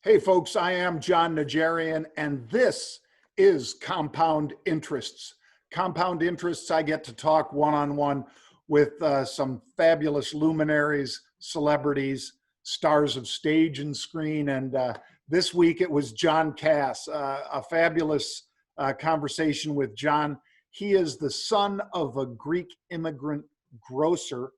Hey folks, I am John Najarian, and this is Compound Interests. Compound Interests, I get to talk one-on-one with some fabulous luminaries, celebrities, stars of stage and screen, and this week it was John Kass, a fabulous conversation with John. He is the son of a Greek immigrant grocer,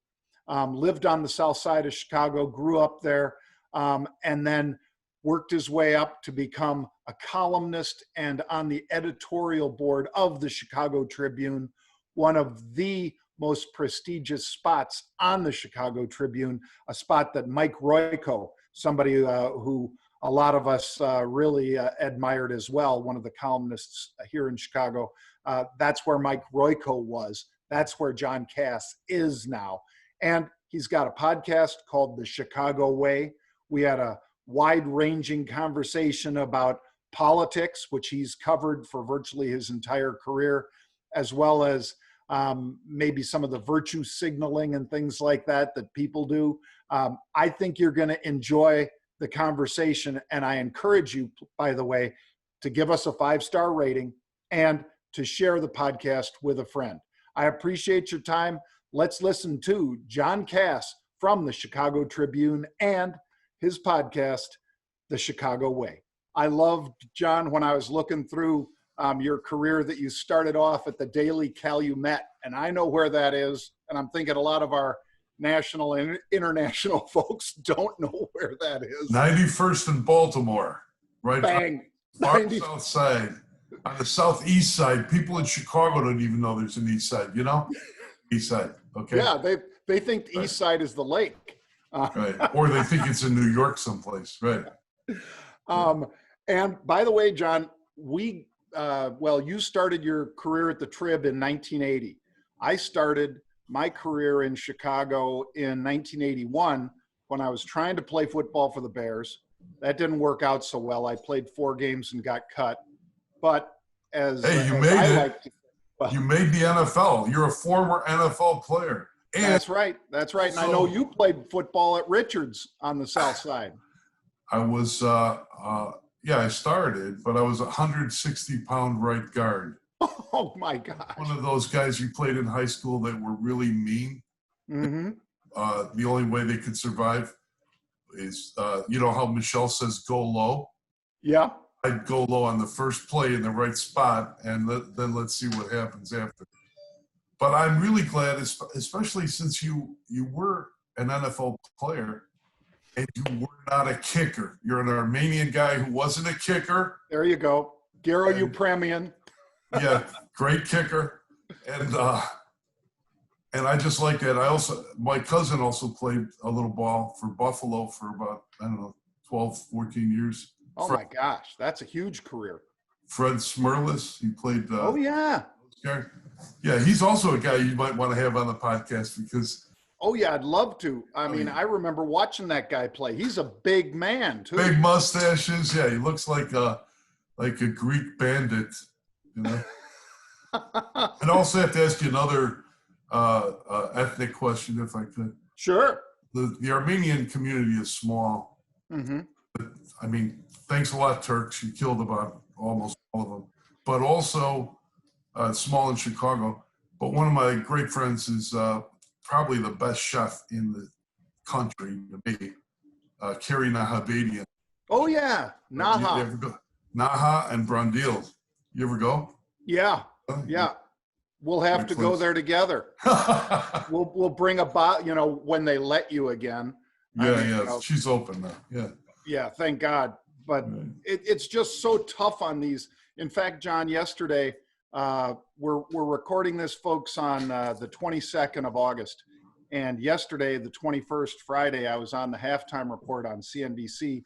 lived on the south side of Chicago, grew up there, and then worked his way up to become a columnist and on the editorial board of the Chicago Tribune, one of the most prestigious spots on the Chicago Tribune, a spot that Mike Royko, somebody who a lot of us really admired as well, one of the columnists here in Chicago. That's where Mike Royko was. That's where John Kass is now. And he's got a podcast called The Chicago Way. We had a wide-ranging conversation about politics, which he's covered for virtually his entire career, as well as maybe some of the virtue signaling and things like that people do. I think you're going to enjoy the conversation, and I encourage you, by the way, to give us a 5-star rating and to share the podcast with a friend. I appreciate your time. Let's listen to John Kass from the Chicago Tribune and his podcast, The Chicago Way. I loved, John, when I was looking through your career, that you started off at the Daily Calumet, and I know where that is, and I'm thinking a lot of our national and international folks don't know where that is. 91st in Baltimore, right? Bang. On the south side. On the southeast side, people in Chicago don't even know there's an east side, you know? East side, okay? Yeah, they think the east side is the lake. Right, or they think it's in New York someplace, right? And by the way, John, you started your career at the Trib in 1980. I started my career in Chicago in 1981 when I was trying to play football for the Bears. That didn't work out so well. I played 4 games and got cut. But you made the NFL. You're a former NFL player. And that's right. That's right. And I know you played football at Richards on the south side. I was, I started, but I was a 160-pound right guard. Oh, my gosh. One of those guys you played in high school that were really mean. Mm-hmm. The only way they could survive is, you know how Michelle says, go low? Yeah. I'd go low on the first play in the right spot, and then let's see what happens after. But I'm really glad, especially since you were an NFL player and you were not a kicker. You're an Armenian guy who wasn't a kicker. There you go. Gero Upremian. Yeah, great kicker. And I just like that. My cousin also played a little ball for Buffalo for about, 12, 14 years. Oh, my gosh. That's a huge career. Fred Smirlis, he played. Oh, yeah. Yeah, he's also a guy you might want to have on the podcast because. Oh, yeah, I'd love to. I mean, I remember watching that guy play. He's a big man, too. Big mustaches. Yeah, he looks like a Greek bandit, you know. And I also have to ask you another ethnic question, if I could. Sure. The Armenian community is small. Mm-hmm. I mean, thanks a lot, Turks. You killed about almost all of them. But also small in Chicago. But one of my great friends is probably the best chef in the country to me, Kerry Nahabadian. Oh, yeah. Naha. You ever go? Naha and Brandil. You ever go? Yeah. Yeah. We'll have to go there together. We'll bring a bottle, when they let you again. Yeah. She's open now. Yeah. Yeah, thank God. But right. It's just so tough on these. In fact, John, yesterday, we're recording this, folks, on the 22nd of August. And yesterday, the 21st, Friday, I was on the halftime report on CNBC.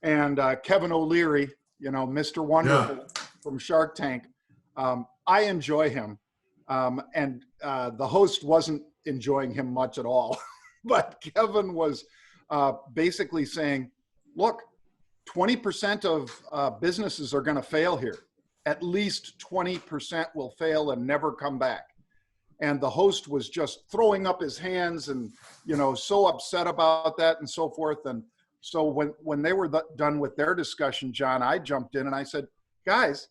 And Kevin O'Leary, Mr. Wonderful from Shark Tank, I enjoy him. And the host wasn't enjoying him much at all. But Kevin was basically saying, look, 20% of businesses are going to fail here. At least 20% will fail and never come back. And the host was just throwing up his hands and, so upset about that and so forth. And So when they were done with their discussion, John, I jumped in and I said, guys,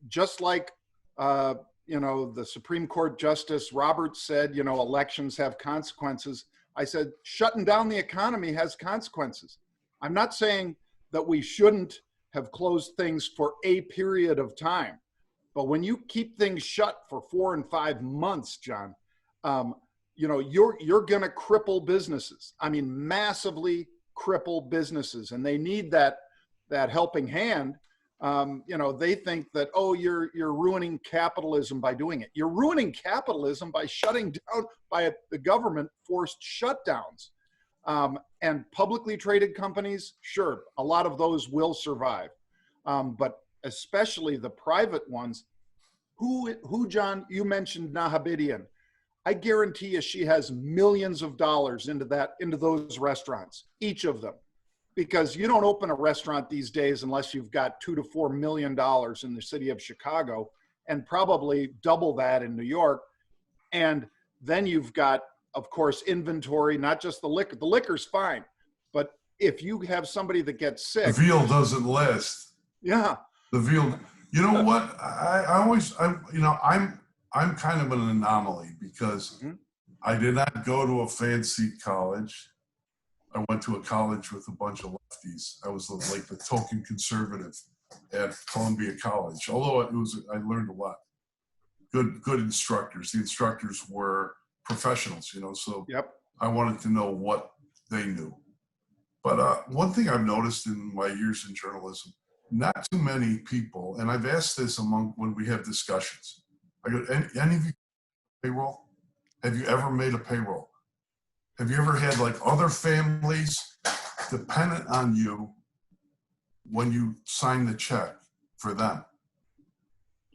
just like, the Supreme Court Justice Roberts said, elections have consequences. I said, shutting down the economy has consequences. I'm not saying that we shouldn't have closed things for a period of time, but when you keep things shut for 4 and 5 months, John, you're going to cripple businesses. I mean, massively cripple businesses, and they need that helping hand. They think that, oh, you're ruining capitalism by doing it. You're ruining capitalism by shutting down, by the government forced shutdowns. And publicly traded companies, sure, a lot of those will survive. But especially the private ones, who, John, you mentioned Nahabidian. I guarantee you she has millions of dollars into those restaurants, each of them. Because you don't open a restaurant these days unless you've got $2 to $4 million in the city of Chicago, and probably double that in New York. And then you've got, of course, inventory, not just the liquor. The liquor's fine, but if you have somebody that gets sick, the veal doesn't last. Yeah, the veal. You know what? I'm kind of an anomaly because I did not go to a fancy college. I went to a college with a bunch of lefties. I was like the token conservative at Columbia College. Although I learned a lot. Good instructors. The instructors were professionals, so yep. I wanted to know what they knew. But one thing I've noticed in my years in journalism, not too many people, and I've asked this when we have discussions. I go, any of you payroll? Have you ever made a payroll? Have you ever had like other families dependent on you when you sign the check for them?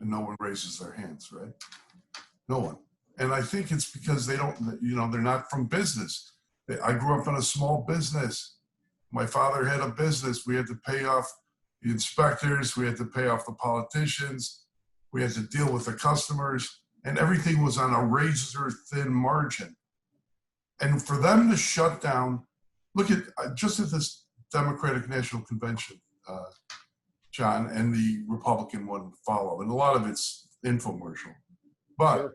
And no one raises their hands, right? No one. And I think it's because they don't, they're not from business. I grew up in a small business. My father had a business. We had to pay off the inspectors. We had to pay off the politicians. We had to deal with the customers. And everything was on a razor thin margin. And for them to shut down, look at just at this Democratic National Convention, John, and the Republican one follow, and a lot of it's infomercial. But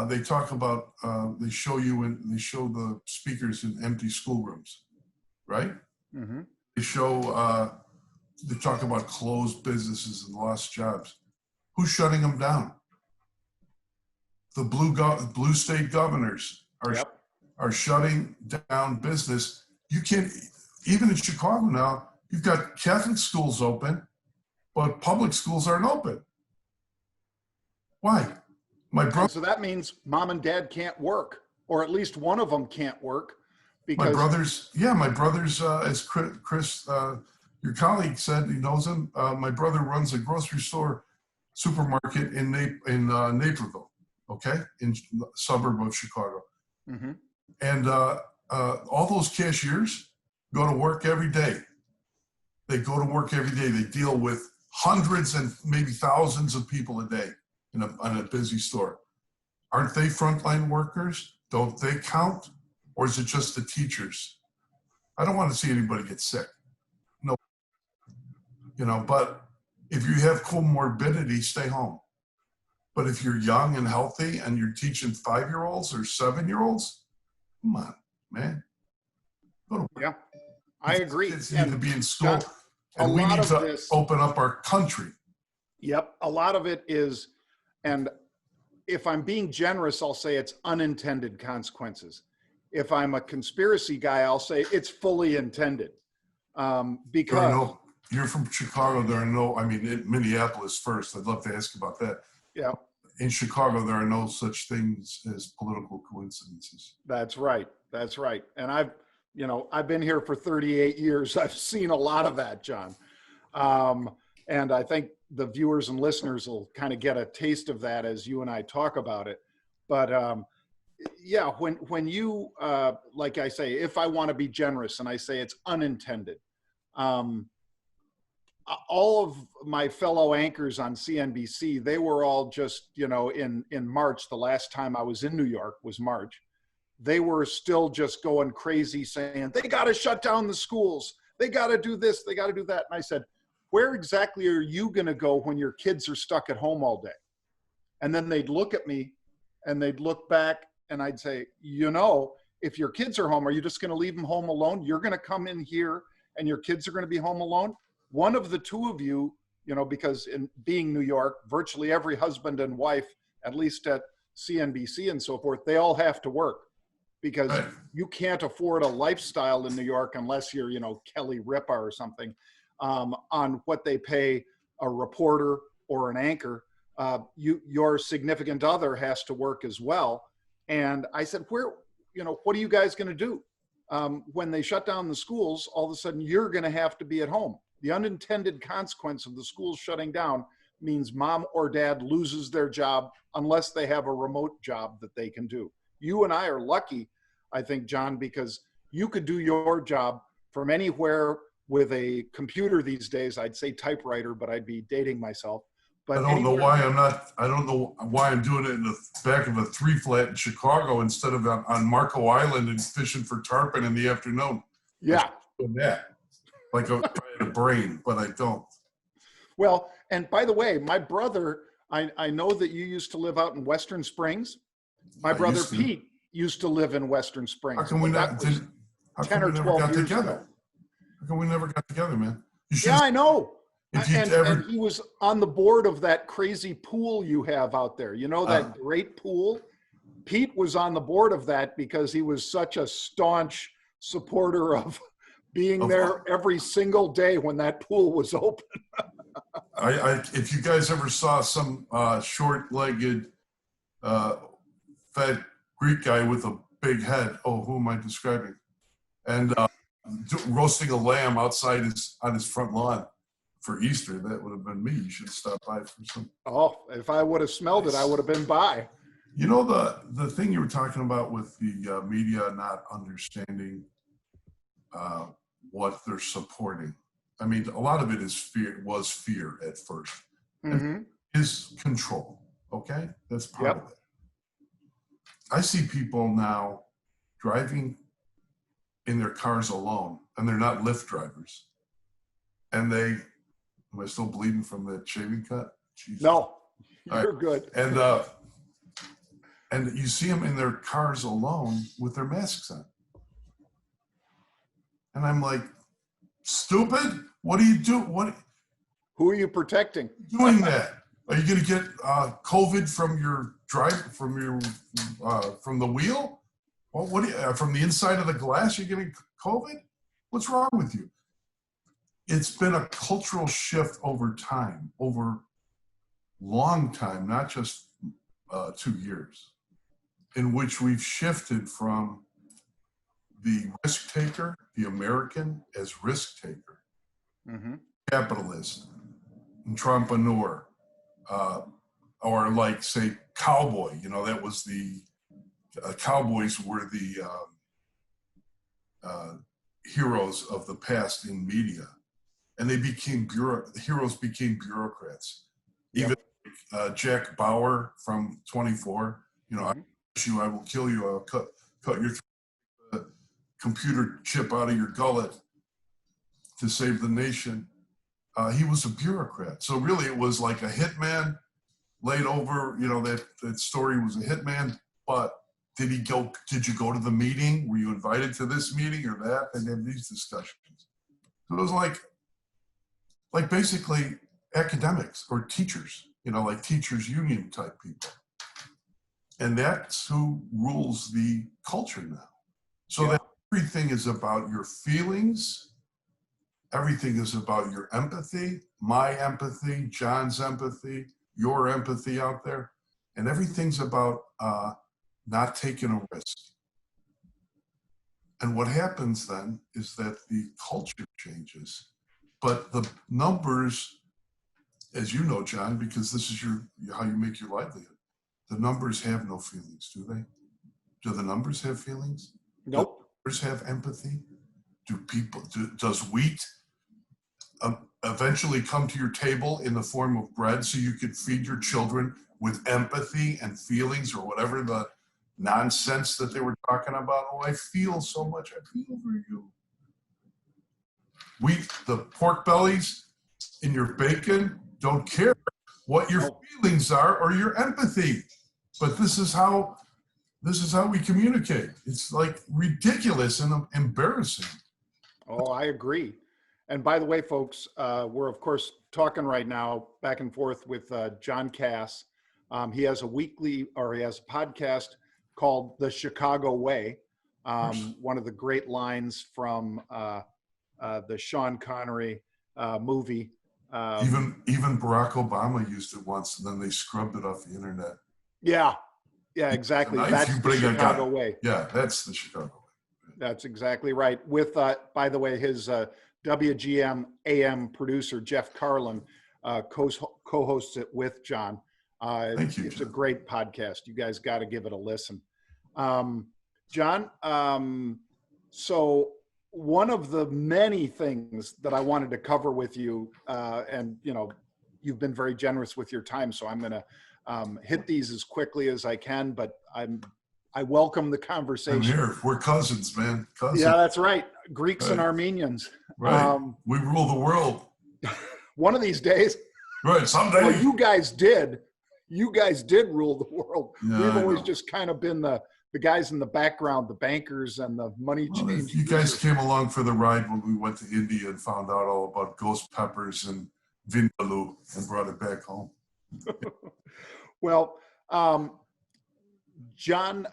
they talk about they show the speakers in empty schoolrooms, right? Mm-hmm. They talk about closed businesses and lost jobs. Who's shutting them down? The blue state governors are shutting down business. You can't, even in Chicago now, you've got Catholic schools open, but public schools aren't open. Why? So that means mom and dad can't work, or at least one of them can't work. Because my brother's, as Chris, your colleague said, he knows him. My brother runs a grocery supermarket in Naperville. Okay, in the suburb of Chicago. Mm-hmm. And all those cashiers go to work every day. They go to work every day. They deal with hundreds and maybe thousands of people a day in a busy store. Aren't they frontline workers? Don't they count? Or is it just the teachers? I don't want to see anybody get sick. No. But if you have comorbidity, stay home. But if you're young and healthy and you're teaching 5-year-olds or 7-year-olds, come on, man. Go to work. Yeah, I agree. Kids need to be in school, John, and we need to open up our country. Yep, a lot of it is, and if I'm being generous, I'll say it's unintended consequences. If I'm a conspiracy guy, I'll say it's fully intended. Because you're from Chicago, in Minneapolis first. I'd love to ask about that. Yeah. In Chicago, there are no such things as political coincidences. That's right. That's right. And I've been here for 38 years. I've seen a lot of that, John. And I think the viewers and listeners will kind of get a taste of that as you and I talk about it. But when you, like I say, if I want to be generous and I say it's unintended, all of my fellow anchors on CNBC, they were all just, in March, the last time I was in New York was March. they were still just going crazy saying, they got to shut down the schools. They got to do this. They got to do that. And I said, where exactly are you going to go when your kids are stuck at home all day? And then they'd look at me and they'd look back and I'd say, if your kids are home, are you just going to leave them home alone? You're going to come in here and your kids are going to be home alone? One of the two of you, because in being New York, virtually every husband and wife, at least at CNBC and so forth, they all have to work because you can't afford a lifestyle in New York unless you're, Kelly Ripa or something, on what they pay a reporter or an anchor. Your significant other has to work as well. And I said, what are you guys going to do? When they shut down the schools, all of a sudden you're going to have to be at home. The unintended consequence of the schools shutting down means mom or dad loses their job unless they have a remote job that they can do. You and I are lucky, I think, John, because you could do your job from anywhere with a computer these days. I'd say typewriter, but I'd be dating myself. But I don't know why I'm doing it in the back of a 3-flat in Chicago instead of on Marco Island and fishing for tarpon in the afternoon. Yeah. Doing that. Like I had a brain, but I don't. Well, and by the way, my brother, I know that you used to live out in Western Springs. My brother Pete used to live in Western Springs. How come we never got together? How come we never got together, man? Yeah, I know. And he was on the board of that crazy pool you have out there. That great pool? Pete was on the board of that because he was such a staunch supporter of being there every single day when that pool was open. If you guys ever saw some short-legged, fat Greek guy with a big head, who am I describing? And roasting a lamb outside on his front lawn for Easter, that would have been me. You should stop by for some. Oh, if I would have smelled it, I would have been by. The thing you were talking about with the media not understanding what they're supporting. I mean, a lot of it is fear at first. Mm-hmm. Is control, okay? That's part of it. I see people now driving in their cars alone, and they're not Lyft drivers. And am I still bleeding from that shaving cut? Jesus. No, you're good. And you see them in their cars alone with their masks on. And I'm like, stupid? What do you do? Who are you protecting? Doing that? Are you going to get COVID from your from the wheel? Well, from the inside of the glass, you're getting COVID? What's wrong with you? It's been a cultural shift over time, over long time, not just 2 years, in which we've shifted from the risk taker, the American as risk taker, capitalist, entrepreneur, or like say cowboy. That was the cowboys were the heroes of the past in media, and they became heroes became bureaucrats. Even Jack Bauer from 24. I will kill you. I'll cut your computer chip out of your gullet to save the nation. He was a bureaucrat. So really it was like a hitman laid over, that story was a hitman, but did you go to the meeting? Were you invited to this meeting or that? And then these discussions. So it was like basically academics or teachers, like teachers union type people. And that's who rules the culture now. So that everything is about your feelings. Everything is about your empathy, my empathy, John's empathy, your empathy out there. And everything's about not taking a risk. And what happens then is that the culture changes. But the numbers, as you know, John, because this is how you make your livelihood, the numbers have no feelings, do they? Do the numbers have feelings? Nope. Do the numbers have empathy? Does wheat eventually come to your table in the form of bread so you could feed your children with empathy and feelings, or whatever nonsense that they were talking about. Oh, I feel so much. I feel for you. The pork bellies in your bacon don't care what your feelings are or your empathy. But this is how we communicate. It's like ridiculous and embarrassing. Oh, I agree. And by the way, folks, we're of course talking right now back and forth with John Kass. He has a podcast called The Chicago Way. One of the great lines from the Sean Connery movie. Even Barack Obama used it once, and then they scrubbed it off the internet. Yeah, exactly. That's the Chicago Way. Yeah, that's the Chicago Way. That's exactly right. With, by the way, his WGM AM producer, Jeff Carlin, co-hosts it with John. Thank you, it's John. A great podcast. You guys got to give it a listen. John, so one of the many things that I wanted to cover with you, and you've been very generous with your time, so I'm going to hit these as quickly as I can, but I welcome the conversation. I'm here. We're cousins, man. Cousins. Yeah, that's right. Greeks and Armenians. Right. We rule the world. One of these days. Right. Someday. Well, you guys did rule the world. Yeah, We've always just kind of been the guys in the background, the bankers and the money changers. You guys came along for the ride when we went to India and found out all about ghost peppers and vindaloo and brought it back home. Well, John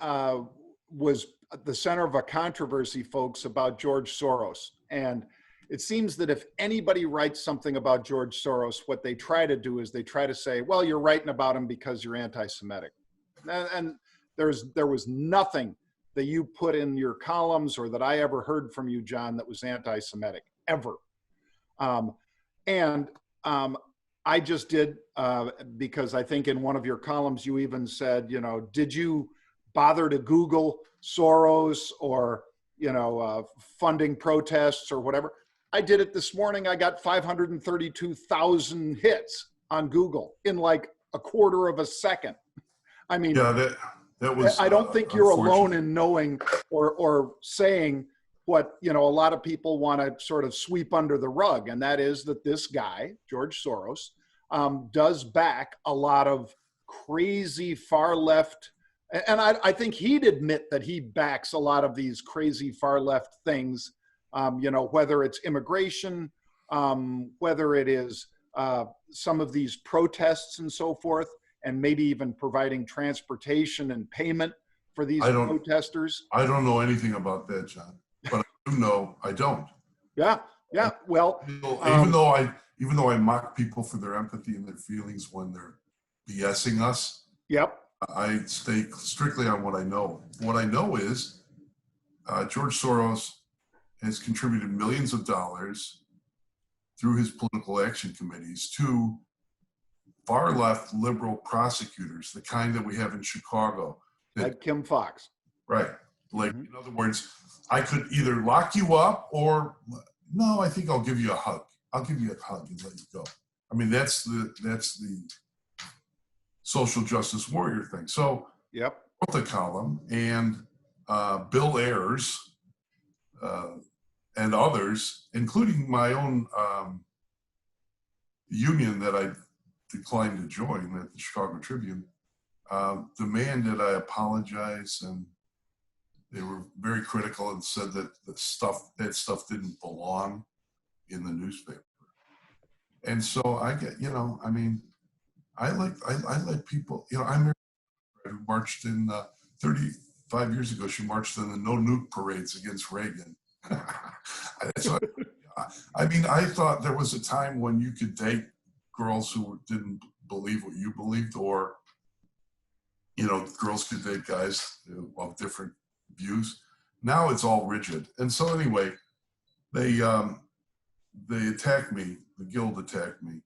was at the center of a controversy, folks, about George Soros. And it seems that if anybody writes something about George Soros, what they try to do is they try to say, well, you're writing about him because you're anti-Semitic. And there was nothing that you put in your columns or that I ever heard from you, John, that was anti-Semitic, ever. I just did, because I think in one of your columns, you even said, did you bother to Google Soros or, funding protests or whatever? I did it this morning. I got 532,000 hits on Google in like a quarter of a second. I mean, yeah, that was, I don't think you're alone in knowing or saying what, a lot of people want to sort of sweep under the rug. And that is that this guy, George Soros, does back a lot of crazy far left. And I think he'd admit that he backs a lot of these crazy far left things, whether it's immigration, whether it is some of these protests and so forth, and maybe even providing transportation and payment for these protesters. I don't know anything about that, John, but I do know I don't. Yeah. Well, even though I mock people for their empathy and their feelings when they're BSing us. Yep. I stay strictly on what I know. What I know is George Soros has contributed millions of dollars through his political action committees to far left liberal prosecutors, the kind that we have in Chicago. Like Kim Fox. Right. Like, in other words, I could either lock you up or, no, I think I'll give you a hug. I'll give you a hug and let you go. I mean, that's the social justice warrior thing. So yep. I wrote the column, and Bill Ayers and others, including my own union that I declined to join at the Chicago Tribune, demanded I apologize, and they were very critical and said that that stuff didn't belong in the newspaper. And so I get, I like people, I'm who marched in 35 years ago. She marched in the no nuke parades against Reagan. So, I thought there was a time when you could date girls who didn't believe what you believed, or, girls could date guys of different views. Now it's all rigid. And so anyway, they attacked me. The Guild attacked me,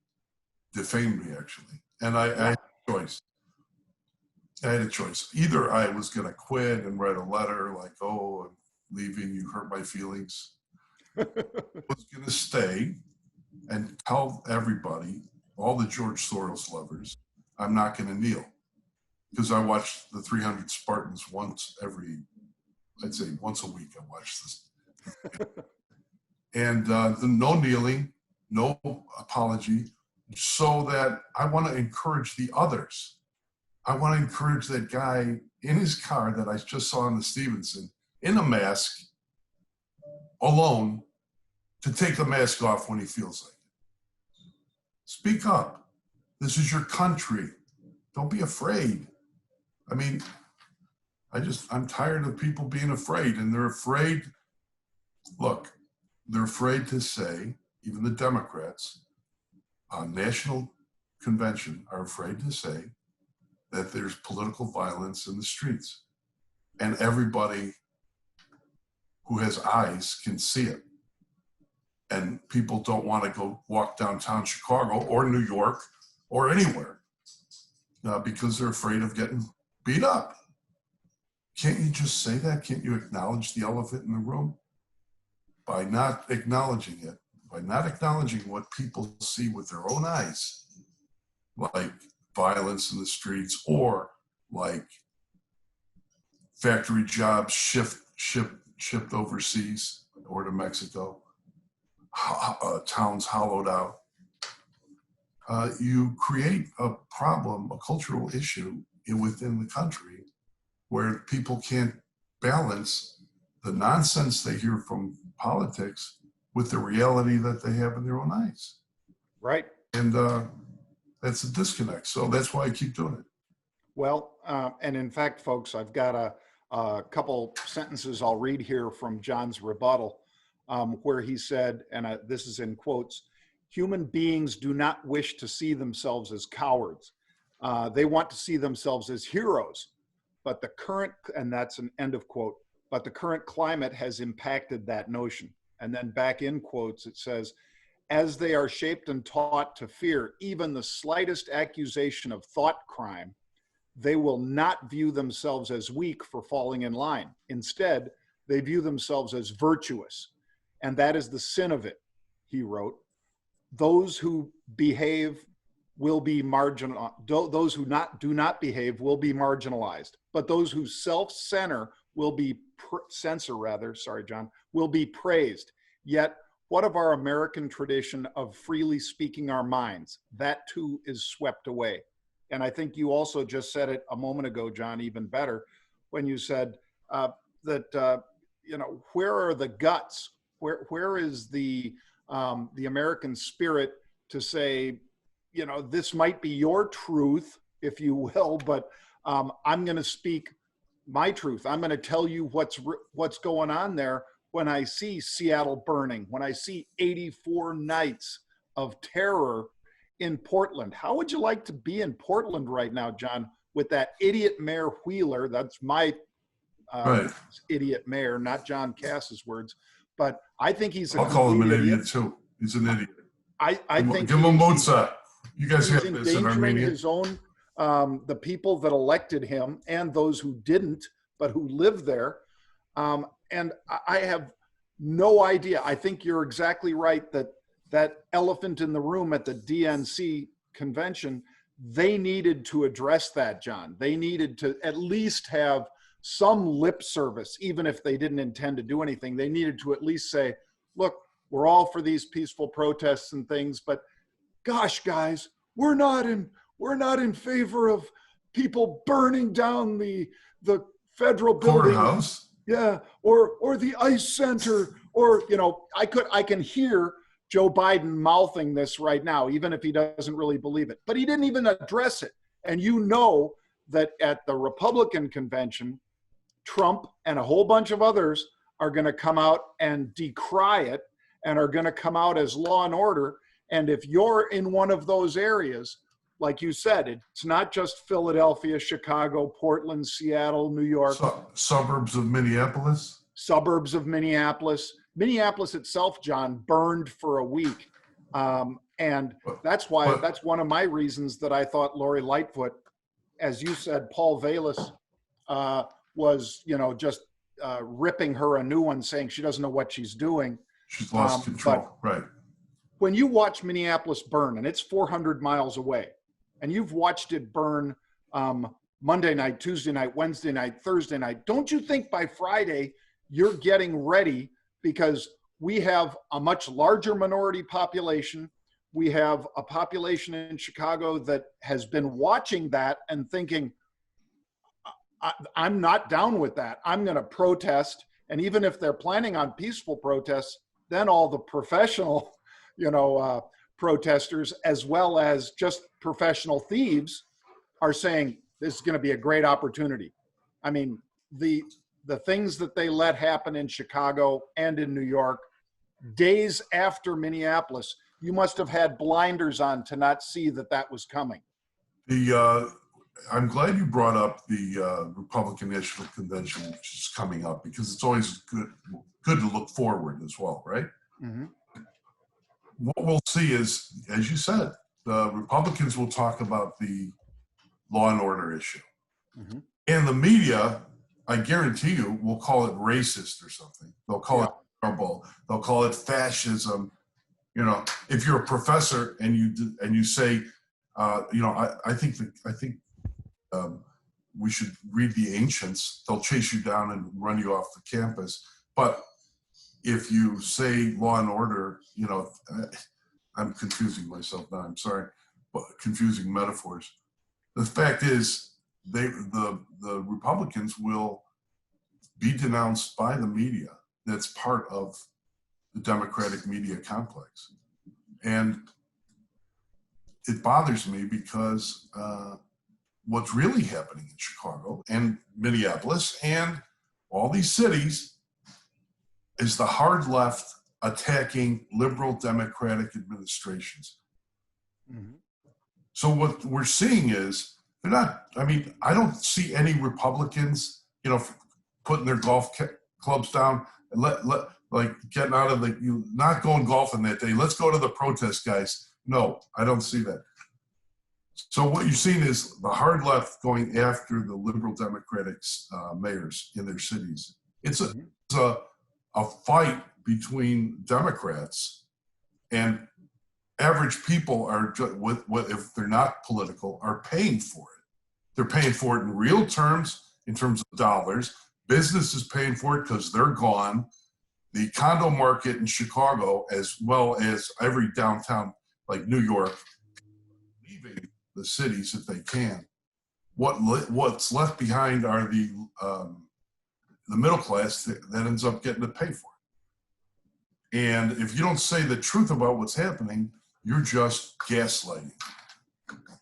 defamed me actually. And I had a choice. Either I was going to quit and write a letter like, oh, I'm leaving, you hurt my feelings. I was going to stay and tell everybody, all the George Soros lovers, I'm not going to kneel. because I watch the 300 Spartans I'd say once a week I watch this. And the no kneeling, no apology, so that I want to encourage the others. I want to encourage that guy in his car that I just saw on the Stevenson in a mask, alone, to take the mask off when he feels like it. Speak up. This is your country. Don't be afraid. I mean, I'm tired of people being afraid, and they're afraid. Look, they're afraid to say, even the Democrats on national convention are afraid to say that there's political violence in the streets. And everybody who has eyes can see it. And people don't want to go walk downtown Chicago or New York or anywhere because they're afraid of getting beat up. Can't you just say that? Can't you acknowledge the elephant in the room? By not acknowledging it, by not acknowledging what people see with their own eyes, like violence in the streets or like factory jobs shipped overseas or to Mexico, towns hollowed out, you create a problem, a cultural issue within the country where people can't balance the nonsense they hear from politics with the reality that they have in their own eyes. Right. And that's a disconnect. So that's why I keep doing it. Well, and in fact, folks, I've got a couple sentences I'll read here from John's rebuttal, where he said, and this is in quotes, "Human beings do not wish to see themselves as cowards. They want to see themselves as heroes. But the current," and that's an end of quote, "but the current climate has impacted that notion." And then back in quotes, it says, "As they are shaped and taught to fear even the slightest accusation of thought crime, they will not view themselves as weak for falling in line. Instead, they view themselves as virtuous. And that is the sin of it," he wrote. "Those who behave will be marginal. Those who do not behave will be marginalized. But those who self-censor will be will be praised. Yet, what of our American tradition of freely speaking our minds? That too is swept away." And I think you also just said it a moment ago, John, even better, when you said that where are the guts? Where is the American spirit to say, this might be your truth, if you will, but I'm going to speak my truth. I'm going to tell you what's going on there. When I see Seattle burning, when I see 84 nights of terror in Portland. How would you like to be in Portland right now, John, with that idiot Mayor Wheeler? That's my idiot mayor, not John Kass's words. But I think he's I'll call him an idiot too. He's an idiot. I think give him Mozart. You guys have this in Armenia. His own, the people that elected him and those who didn't, but who live there. And I have no idea. I think you're exactly right that elephant in the room at the DNC convention, they needed to address that, John. They needed to at least have some lip service, even if they didn't intend to do anything. They needed to at least say, look, we're all for these peaceful protests and things, but gosh, guys, we're not in favor of people burning down the federal building. Courthouse. Yeah, or the ICE center, or I can hear Joe Biden mouthing this right now, even if he doesn't really believe it. But he didn't even address it. And that at the Republican convention, Trump and a whole bunch of others are going to come out and decry it and are going to come out as law and order. And if you're in one of those areas, like you said, it's not just Philadelphia, Chicago, Portland, Seattle, New York. Suburbs of Minneapolis. Suburbs of Minneapolis. Minneapolis itself, John, burned for a week. And that's one of my reasons that I thought Lori Lightfoot, as you said, Paul Vallis was, just ripping her a new one, saying she doesn't know what she's doing. She's lost control, right. When you watch Minneapolis burn, and it's 400 miles away, and you've watched it burn Monday night, Tuesday night, Wednesday night, Thursday night. Don't you think by Friday you're getting ready, because we have a much larger minority population. We have a population in Chicago that has been watching that and thinking, I'm not down with that. I'm going to protest. And even if they're planning on peaceful protests, then all the professional, protesters, as well as just professional thieves, are saying this is going to be a great opportunity. I mean, the things that they let happen in Chicago and in New York, days after Minneapolis, you must have had blinders on to not see that that was coming. I'm glad you brought up the Republican National Convention, which is coming up, because it's always good to look forward as well, right? Mm-hmm. What we'll see is, as you said, the Republicans will talk about the law and order issue. Mm-hmm. And the media, I guarantee you, will call it racist or something. They'll call it terrible. They'll call it fascism. If you're a professor and you say, I think we should read the ancients, they'll chase you down and run you off the campus. But if you say law and order, I'm confusing myself now, I'm sorry, but confusing metaphors. The fact is, the Republicans will be denounced by the media. That's part of the Democratic media complex. And it bothers me because what's really happening in Chicago and Minneapolis and all these cities is the hard left attacking liberal Democratic administrations. Mm-hmm. So what we're seeing is I don't see any Republicans, putting their golf clubs down and getting out of not going golfing that day. Let's go to the protest, guys. No, I don't see that. So what you're seeing is the hard left going after the liberal Democratic mayors in their cities. It's a fight between Democrats, and average people are, if they're not political, are paying for it. They're paying for it in real terms, in terms of dollars. Business is paying for it because they're gone. The condo market in Chicago, as well as every downtown like New York, leaving the cities if they can. What's left behind are the middle class that ends up getting to pay for it. And if you don't say the truth about what's happening, you're just gaslighting.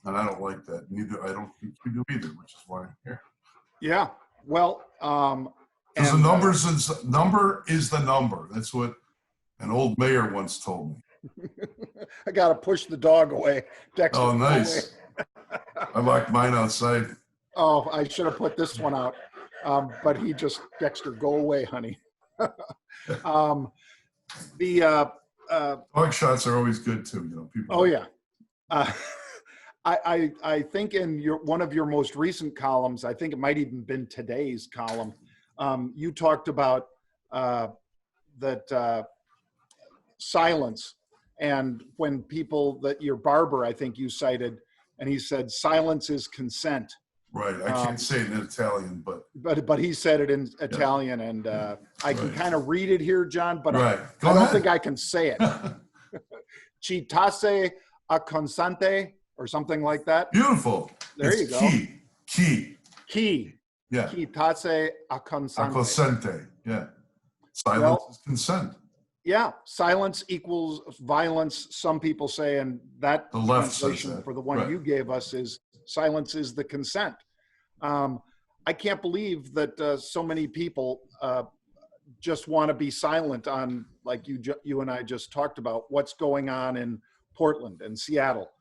And I don't like that. I don't think you do either, which is why I'm here. Yeah. Well, because the number is the number. That's what an old mayor once told me. I got to push the dog away. Dexter, oh, nice. I locked mine outside. Oh, I should have put this one out. But Dexter, go away, honey. Dog shots are always good too, people. Oh yeah. I think in one of your most recent columns, I think it might even been today's column, you talked about that silence, and when your barber, I think you cited, and he said silence is consent. Right. I can't say it in Italian, but he said it in Italian, and I can kind of read it here, John, but I don't think I can say it. Citasse a consente, or something like that. Beautiful. There you go. Key. Yeah. Citasse a consente. A consente. Yeah. Silence is consent. Yeah. Silence equals violence, some people say, and that the left translation says that. For the one you gave us is silence is the consent. I can't believe that so many people just want to be silent on, like you and I just talked about, what's going on in Portland and Seattle.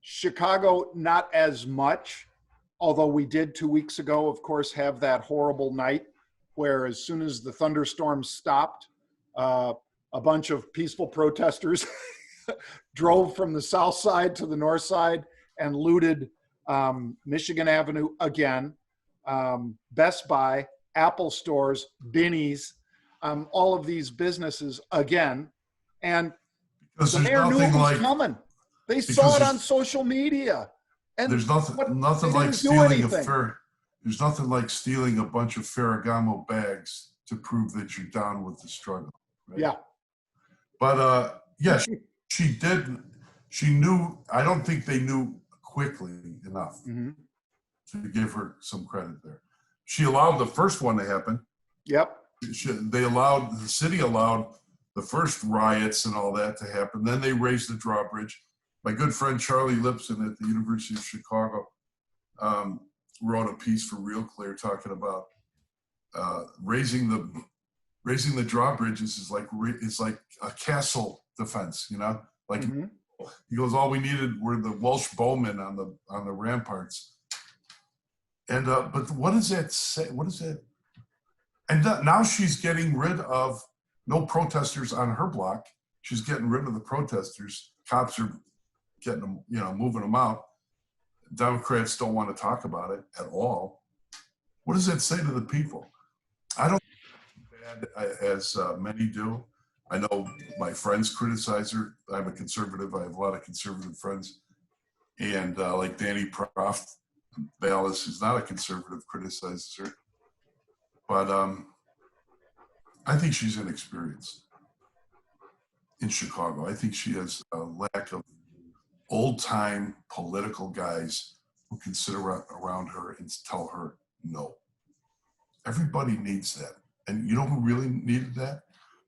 Chicago, not as much, although we did 2 weeks ago, of course, have that horrible night where as soon as the thunderstorm stopped, a bunch of peaceful protesters drove from the south side to the north side and looted Michigan Avenue again, Best Buy, Apple stores, Binny's, all of these businesses again. And the mayor knew it was coming. They saw it on social media. And there's nothing they like didn't do stealing anything. there's nothing like stealing a bunch of Ferragamo bags to prove that you're down with the struggle. Right? Yeah. But yeah, she did. She knew. I don't think they knew quickly enough to give her some credit there. She allowed the first one to happen. Yep. The city allowed the first riots and all that to happen. Then they raised the drawbridge. My good friend Charlie Lipson at the University of Chicago wrote a piece for Real Clear talking about raising the drawbridges is like a castle defense, you know. Like he goes, all we needed were the Welsh bowmen on the ramparts. And but what does that say? What is that? And now she's getting rid of no protesters on her block. She's getting rid of the protesters. Cops are getting them, moving them out. Democrats don't want to talk about it at all. What does that say to the people? I don't think bad as many do. I know my friends criticize her. I'm a conservative. I have a lot of conservative friends. And like Danny Proft, Vallis, who's not a conservative, criticizes her. But I think she's inexperienced in Chicago. I think she has a lack of old-time political guys who can sit around her and tell her no. Everybody needs that. And you know who really needed that?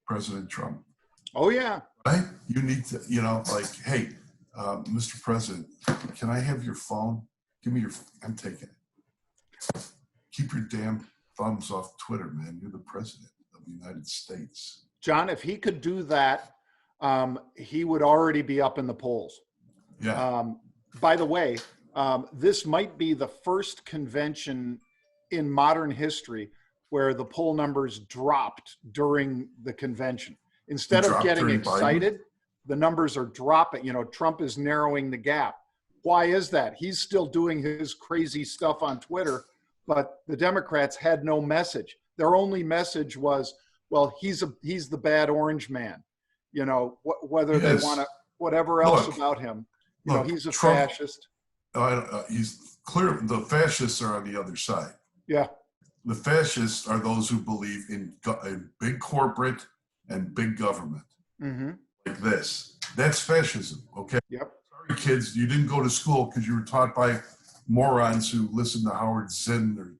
President Trump. Oh, yeah. Right? You need to, like, hey, Mr. President, can I have your phone? Give me I'm taking it. Keep your damn thumbs off Twitter, man. You're the president of the United States. John, if he could do that, he would already be up in the polls. Yeah. By the way, this might be the first convention in modern history where the poll numbers dropped during the convention. Instead of getting excited, the numbers are dropping. Trump is narrowing the gap. Why is that? He's still doing his crazy stuff on Twitter, but the Democrats had no message. Their only message was, well, he's the bad orange man. Whether they want to, whatever else about him. He's a Trump, fascist. He's clear. The fascists are on the other side. Yeah. The fascists are those who believe in big corporate and big government. Like this. That's fascism, okay? Yep. Sorry, kids, you didn't go to school because you were taught by morons who listened to Howard Zinn or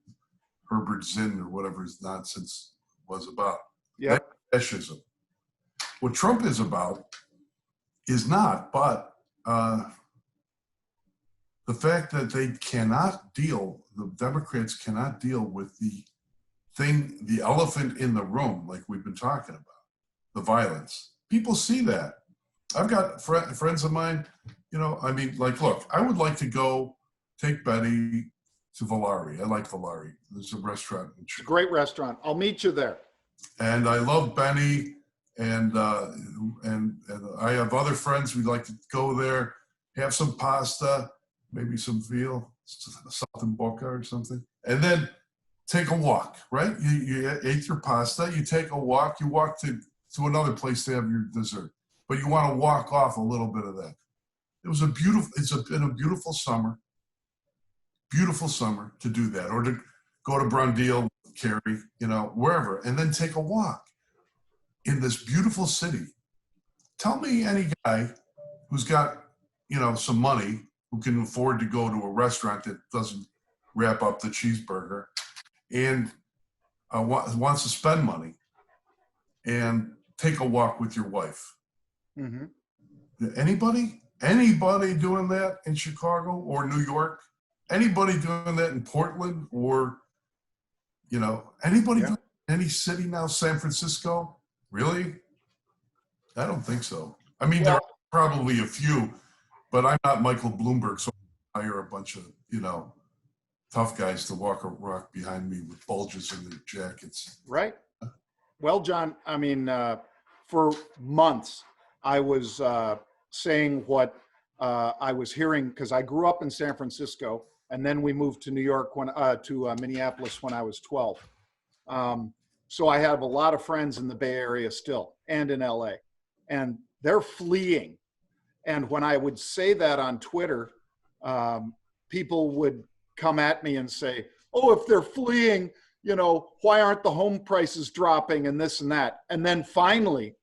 Herbert Zinn or whatever his nonsense was about. Yep. That's fascism. What Trump is about is not, but the fact that the Democrats cannot deal with the elephant in the room, like we've been talking about, the violence. People see that. I've got friends of mine, look, I would like to go take Betty to Valari. I like Valari. There's a restaurant. It's a great restaurant. I'll meet you there. And I love Benny, and I have other friends. We'd like to go there, have some pasta, maybe some veal, saltimbocca or something, and then take a walk, right? You ate your pasta, you take a walk, you walk to another place to have your dessert, but you want to walk off a little bit of that. It's been a beautiful summer to do that, or to go to Brundeel, Carrie, wherever, and then take a walk in this beautiful city. Tell me any guy who's got, some money, who can afford to go to a restaurant that doesn't wrap up the cheeseburger and wants to spend money and take a walk with your wife. Anybody doing that in Chicago or New York? Anybody doing that in Portland or, anybody doing any city now, San Francisco? Really? I don't think so. I mean, there are probably a few, but I'm not Michael Bloomberg, so I hire a bunch of, tough guys to walk behind me with bulges in their jackets. Right. Well, John, I mean, for months, I was saying what I was hearing, because I grew up in San Francisco, and then we moved to New York to Minneapolis when I was 12. So I have a lot of friends in the Bay Area still, and in LA, and they're fleeing. And when I would say that on Twitter, people would come at me and say, oh, if they're fleeing, why aren't the home prices dropping and this and that? And then finally,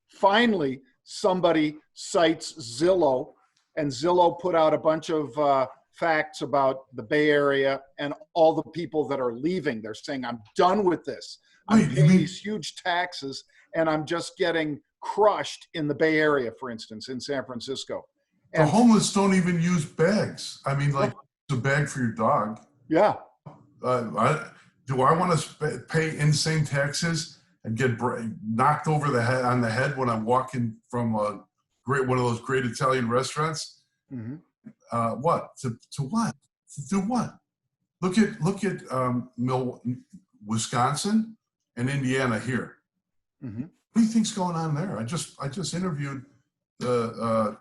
somebody cites Zillow, and Zillow put out a bunch of facts about the Bay Area and all the people that are leaving. They're saying, I'm done with this. I'm paying these huge taxes and I'm just getting crushed in the Bay Area, for instance, in San Francisco. And the homeless don't even use bags. I mean, like a bag for your dog. Yeah. Do I want to pay insane taxes and get knocked over on the head when I'm walking from one of those great Italian restaurants? Mm-hmm. What? To what? To do what? Look at Wisconsin and Indiana here. Mm-hmm. What do you think's going on there? I just interviewed the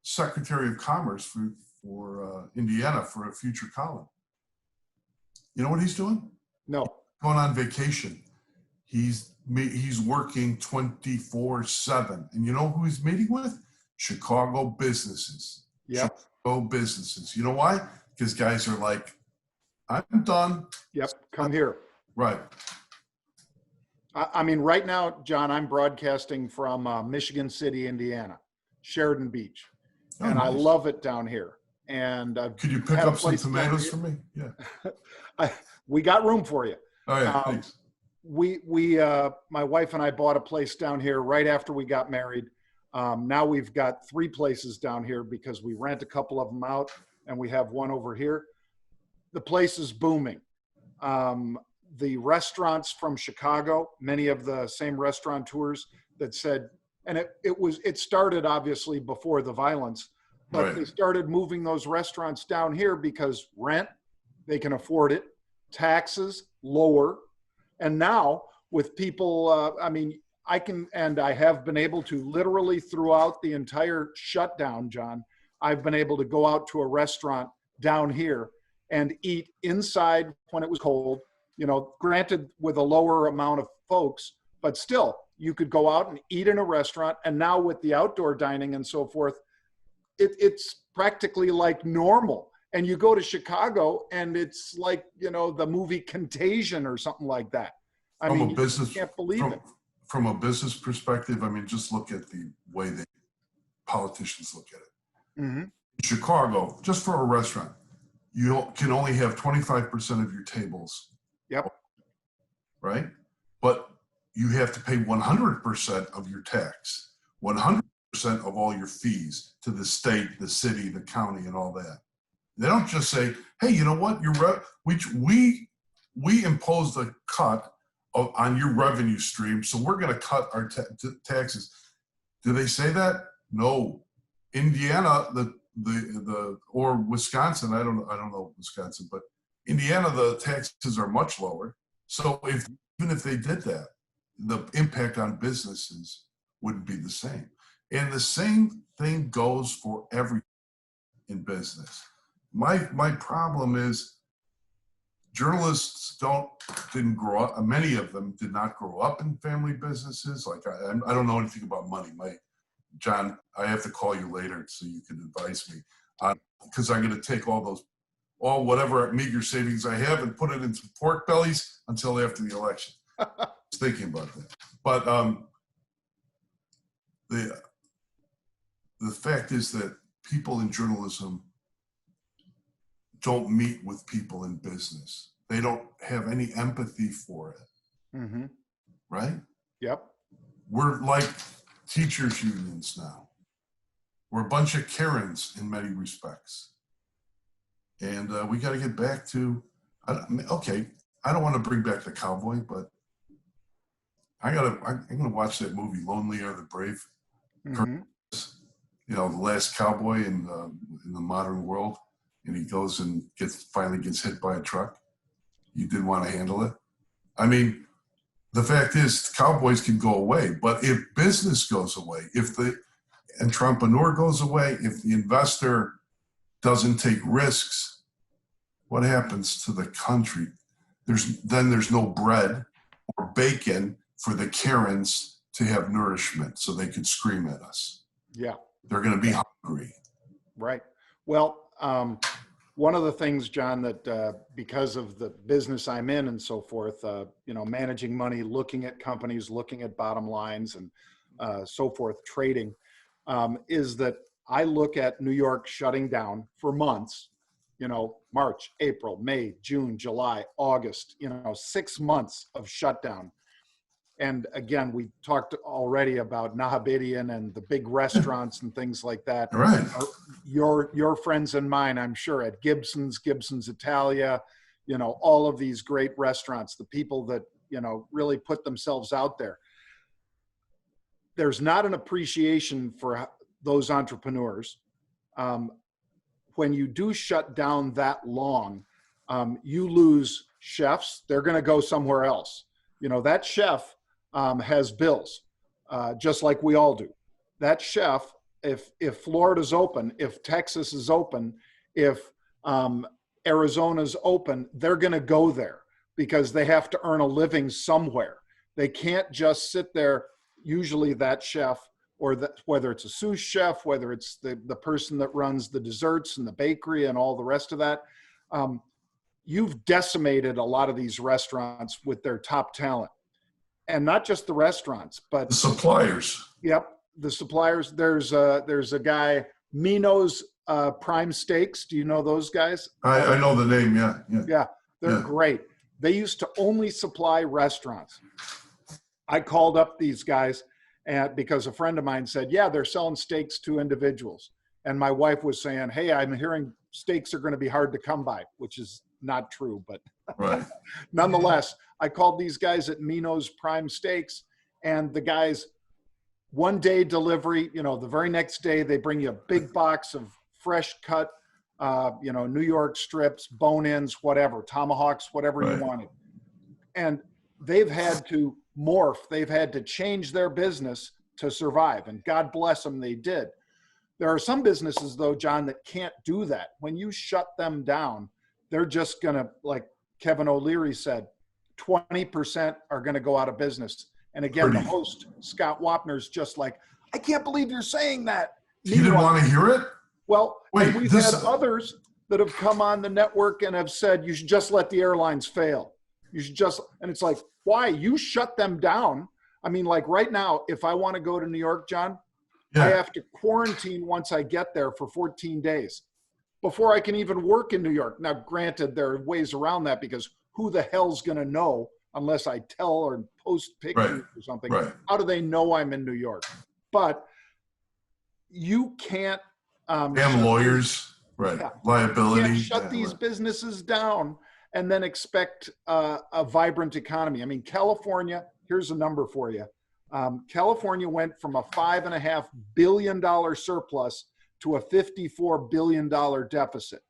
Secretary of Commerce for Indiana for a future column. You know what he's doing? No. Going on vacation. He's working 24/7. And you know who he's meeting with? Chicago businesses. Yep. Chicago businesses. You know why? Because guys are like, I'm done. Yep. Come here. Right. I mean, right now, John, I'm broadcasting from Michigan City, Indiana, Sheridan Beach. Oh, and nice. I love it down here. And could you pick up some tomatoes for me? Yeah. We got room for you. Oh yeah, thanks. We my wife and I bought a place down here right after we got married. Now we've got 3 places down here because we rent a couple of them out, and we have one over here. The place is booming. The restaurants from Chicago, many of the same restaurateurs that said, and it started obviously before the violence, but Right. They started moving those restaurants down here because rent, they can afford it, taxes lower, and now with people, I mean, I have been able to literally throughout the entire shutdown, John, I've been able to go out to a restaurant down here and eat inside when it was cold, granted with a lower amount of folks, but still you could go out and eat in a restaurant. And now with the outdoor dining and so forth, it's practically like normal. And you go to Chicago and it's like, the movie Contagion or something like that. I mean, you can't believe it. From a business perspective, I mean, just look at the way the politicians look at it. Mm-hmm. In Chicago, just for a restaurant, you can only have 25% of your tables. Yep. Right? But you have to pay 100% of your tax, 100% of all your fees to the state, the city, the county, and all that. They don't just say, hey, you know what? We imposed a cut on your revenue stream, so we're going to cut our taxes. Do they say that? No. Indiana, or Wisconsin, I don't know Wisconsin, but Indiana, the taxes are much lower. So even if they did that, the impact on businesses wouldn't be the same. And the same thing goes for everything in business. My problem is journalists didn't grow up. Many of them did not grow up in family businesses. Like I don't know anything about money. John, I have to call you later so you can advise me, because I'm going to take whatever meager savings I have and put it into pork bellies until after the election. I was thinking about that. But the fact is that people in journalism don't meet with people in business. They don't have any empathy for it. Mm-hmm. Right? Yep. We're like teachers' unions now. We're a bunch of Karens in many respects. And we got to get back to, okay, I don't want to bring back the cowboy, but I'm going to watch that movie, Lonely Are the Brave. Mm-hmm. The last cowboy in the modern world. And he goes and finally gets hit by a truck. You didn't want to handle it. I mean, the fact is cowboys can go away, but if business goes away, if the entrepreneur goes away, if the investor doesn't take risks, what happens to the country? There's no bread or bacon for the Karens to have nourishment so they could scream at us. Yeah. They're going to be hungry. Right. Well, one of the things, John, that because of the business I'm in and so forth, managing money, looking at companies, looking at bottom lines and so forth, trading, is that I look at New York shutting down for months, March, April, May, June, July, August, 6 months of shutdown. And again, we talked already about Nahabadian and the big restaurants and things like that. Right. Your friends and mine, I'm sure, at Gibson's Italia, all of these great restaurants, the people that, really put themselves out there. There's not an appreciation for those entrepreneurs. When you do shut down that long, you lose chefs. They're going to go somewhere else. That chef has bills, just like we all do. That chef, if Florida's open, if Texas is open, if Arizona's open, they're going to go there because they have to earn a living somewhere. They can't just sit there. Usually that chef, or whether it's a sous chef, whether it's the person that runs the desserts and the bakery and all the rest of that, you've decimated a lot of these restaurants with their top talent. And not just the restaurants, but the suppliers. Yep, the suppliers. There's a guy, Mino's Prime Steaks. Do you know those guys? I know the name. Yeah. They're great. They used to only supply restaurants. I called up these guys because a friend of mine said, yeah, they're selling steaks to individuals. And my wife was saying, hey, I'm hearing steaks are going to be hard to come by, which is not true, but right. Nonetheless, I called these guys at Mino's Prime Steaks, and the guys, one day delivery, the very next day they bring you a big box of fresh cut, New York strips, bone-ins, whatever, tomahawks, whatever you wanted. And they've had to morph. They've had to change their business to survive, and God bless them, they did. There are some businesses, though, John, that can't do that. When you shut them down, they're just going to, like Kevin O'Leary said, 20% are going to go out of business. And again, the host, Scott Wapner's just like, I can't believe you're saying that. You didn't want to hear it? Well, we've had others that have come on the network and have said, you should just let the airlines fail. You should just, and it's like, why? You shut them down. I mean, like right now, if I want to go to New York, John, I have to quarantine once I get there for 14 days before I can even work in New York. Now, granted, there are ways around that because who the hell's going to know unless I tell or post pictures or something? Right. How do they know I'm in New York? But you can't. And lawyers, liability. You can't shut these businesses down and then expect a vibrant economy. I mean, California, here's a number for you. California went from a $5.5 billion surplus to a $54 billion deficit.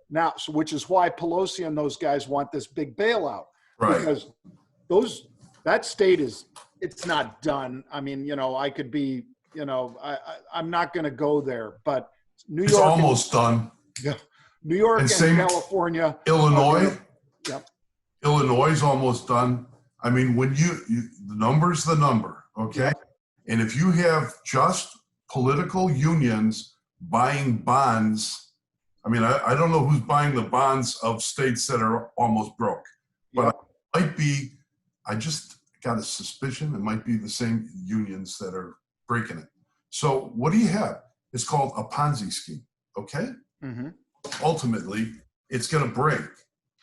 Now, which is why Pelosi and those guys want this big bailout. Right. Because that state it's not done. I mean, I could be, I'm not going to go there, but New York. It's almost done. Yeah. New York and California. Illinois. Yep. Illinois is almost done. I mean, when the number's the number, okay? Yep. And if you have just political unions buying bonds, I mean, I don't know who's buying the bonds of states that are almost broke, but it might be, I just got a suspicion it might be the same unions that are breaking it. So what do you have? It's called a Ponzi scheme, okay? Mm-hmm. Ultimately, it's going to break.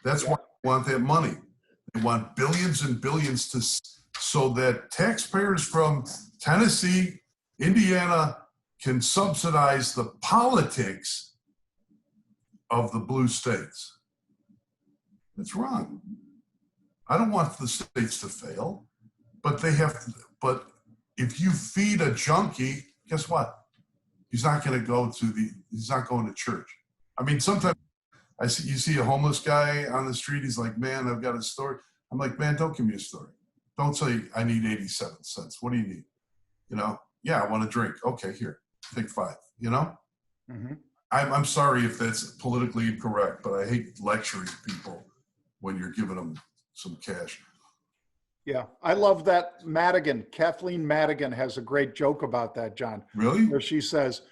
That's why they want that money. They want billions and billions so that taxpayers from Tennessee, Indiana can subsidize the politics of the blue states. It's wrong. I don't want the states to fail, but they have to. But if you feed a junkie, guess what? He's not going to go he's not going to church. I mean, sometimes you see a homeless guy on the street. He's like, man, I've got a story. I'm like, man, don't give me a story. Don't say I need 87 cents. What do you need? Yeah, I want a drink. Okay, here, take 5, Mm-hmm. I'm sorry if that's politically incorrect, but I hate lecturing people when you're giving them some cash. Yeah, I love that. Kathleen Madigan has a great joke about that, John. Really? Where she says,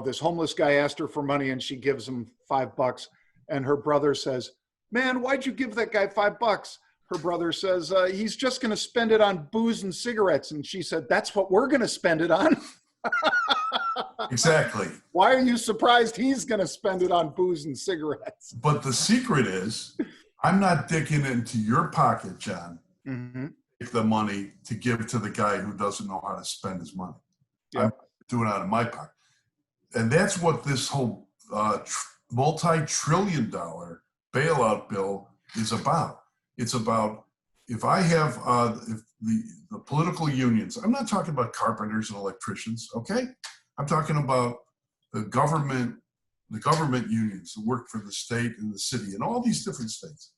this homeless guy asked her for money and she gives him $5. And her brother says, man, why'd you give that guy $5? Her brother says, he's just going to spend it on booze and cigarettes. And she said, that's what we're going to spend it on. Exactly. Why are you surprised he's going to spend it on booze and cigarettes? But the secret is, I'm not digging into your pocket, John, take the money to give to the guy who doesn't know how to spend his money. Yeah. I'm doing it out of my pocket. And that's what this whole multi-trillion-dollar bailout bill is about. It's about, if I have if the political unions, I'm not talking about carpenters and electricians, okay? I'm talking about the government unions that work for the state and the city and all these different states.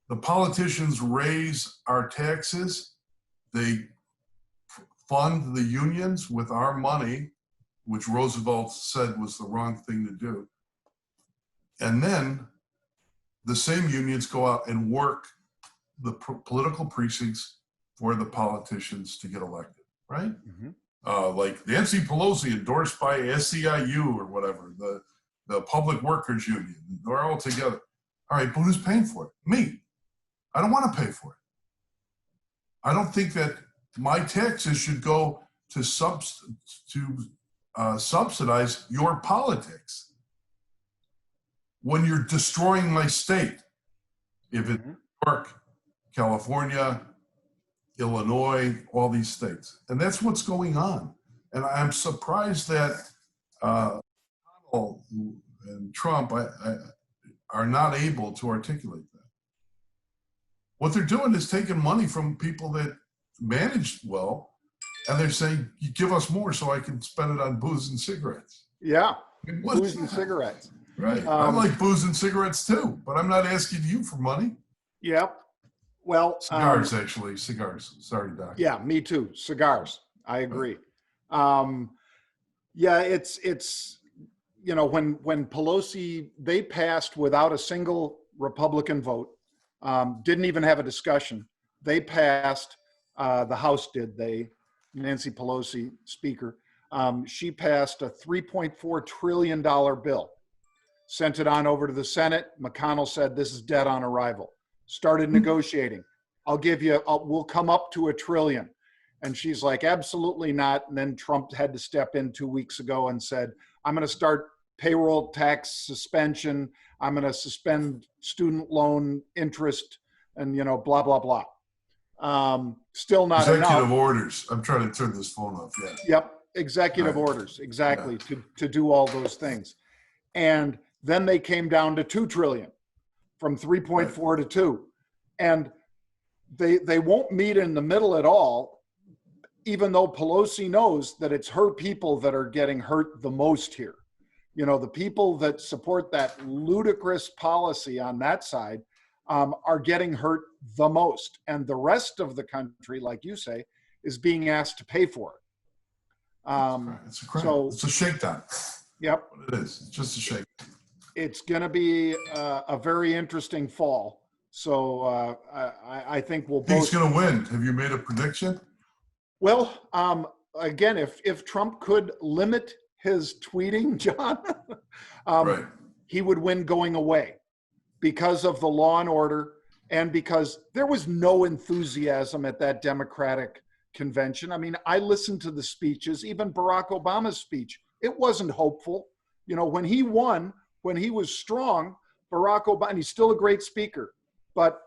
The politicians raise our taxes. They fund the unions with our money, which Roosevelt said was the wrong thing to do. And then the same unions go out and work the political precincts for the politicians to get elected, right? Like Nancy Pelosi endorsed by SEIU or whatever, the Public Workers Union. They're all together. All right, but who's paying for it? Me. I don't want to pay for it. I don't think that my taxes should go to subsidize your politics when you're destroying my state. If it's New York, California, Illinois, all these states. And that's what's going on. And I'm surprised that Donald and Trump are not able to articulate that. What they're doing is taking money from people that managed well, and they're saying, you give us more so I can spend it on booze and cigarettes. Yeah, I mean, booze and cigarettes. Right. I like booze and cigarettes too, but I'm not asking you for money. Yep. Well, cigars, actually, cigars. Sorry, Doc. Yeah, me too. Cigars. I agree. Yeah, it's when Pelosi, they passed without a single Republican vote, didn't even have a discussion. They passed, the House did, Nancy Pelosi, Speaker, she passed a $3.4 trillion bill, sent it on over to the Senate. McConnell said, this is dead on arrival. Started negotiating. We'll come up to $1 trillion. And she's like, absolutely not. And then Trump had to step in 2 weeks ago and said, I'm going to start payroll tax suspension. I'm going to suspend student loan interest and, blah, blah, blah. Still not Executive enough. orders. I'm trying to turn this phone off. Yeah. Yep. Executive orders. Exactly. Yeah. To do all those things. And then they came down to $2 trillion from 3.4 to 2. And they won't meet in the middle at all, even though Pelosi knows that it's her people that are getting hurt the most here. The people that support that ludicrous policy on that side are getting hurt the most. And the rest of the country, like you say, is being asked to pay for it. It's a crime. So, it's a shakedown. Yep. It is. It's just a shakedown. It's going to be a very interesting fall. So I think we'll both. Who's going to win? Have you made a prediction? Well, again, if Trump could limit his tweeting, John, he would win going away because of the law and order and because there was no enthusiasm at that Democratic convention. I mean, I listened to the speeches, even Barack Obama's speech. It wasn't hopeful. When he won, when he was strong, Barack Obama, and he's still a great speaker, but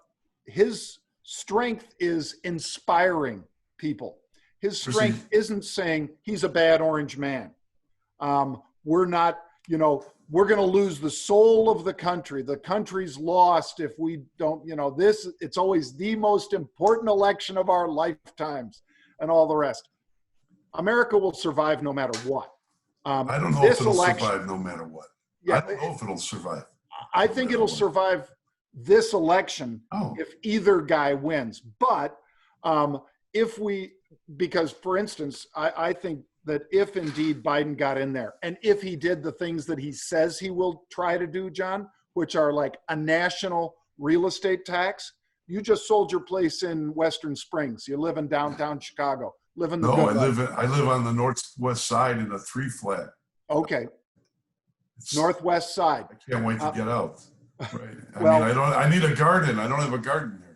his strength is inspiring people. His strength isn't saying he's a bad orange man. We're not, we're going to lose the soul of the country. The country's lost if we don't, it's always the most important election of our lifetimes and all the rest. America will survive no matter what. I don't know if it'll survive no matter what. Yeah, I don't know if it'll survive. I think it'll survive this election if either guy wins. But because for instance, I think that if indeed Biden got in there and if he did the things that he says he will try to do, John, which are like a national real estate tax, you just sold your place in Western Springs. You live in downtown Chicago. I live on the northwest side in a 3-flat. Okay. It's, Northwest side. I can't wait to get out. Right. Well, I need a garden. I don't have a garden here.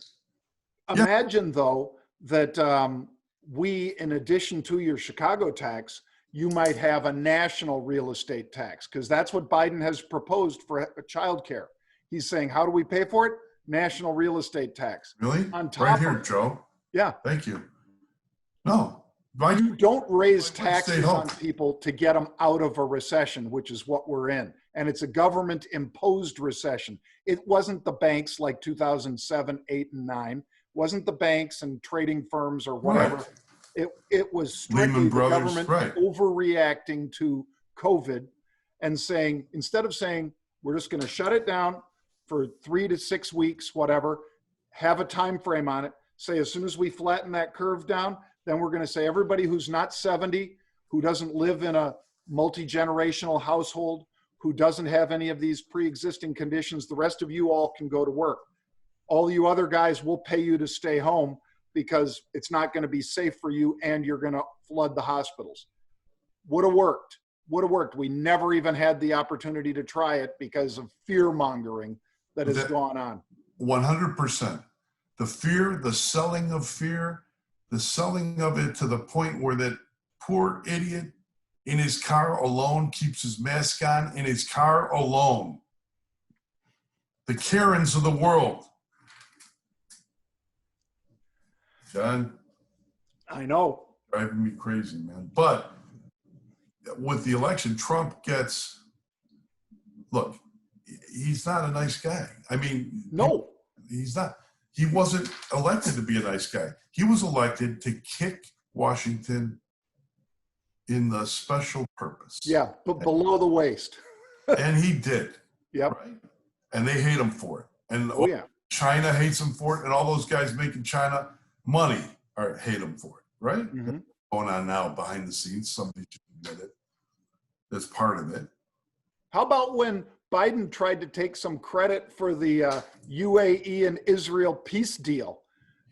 Yeah. Imagine though that we, in addition to your Chicago tax, you might have a national real estate tax, because that's what Biden has proposed for childcare. He's saying, how do we pay for it? National real estate tax. Really? On top Right here, of, Joe. yeah. Thank you. No. You don't raise Stay taxes home. on people to get them out of a recession, which is what we're in. And it's a government imposed recession. It wasn't the banks like 2007, 8, and 9. It wasn't the banks and trading firms or whatever. Right. It was strictly Lehman the Brothers, government right. overreacting to COVID and saying, instead of saying, we're just going to shut it down for 3 to 6 weeks, whatever, have a time frame on it, say as soon as we flatten that curve down, then we're going to say everybody who's not 70, who doesn't live in a multi-generational household, who doesn't have any of these pre-existing conditions, the rest of you all can go to work. All you other guys will pay you to stay home because it's not going to be safe for you and you're going to flood the hospitals. Would have worked. Would have worked. We never even had the opportunity to try it because of fear mongering that has gone on. 100%. The fear, the selling of fear, the selling of it to the point where that poor idiot in his car alone keeps his mask on in his car alone. The Karens of the world. John? I know. Driving me crazy, man. But with the election, Trump gets, look, he's not a nice guy. I mean, no, he's not. He wasn't elected to be a nice guy. He was elected to kick Washington in the special purpose. Yeah, but below the waist. And he did. Yep. Right? And they hate him for it. And yeah. China hates him for it. And all those guys making China money hate him for it. Right? Mm-hmm. Going on now behind the scenes. Somebody should admit it. That's part of it. How about when Biden tried to take some credit for the UAE and Israel peace deal?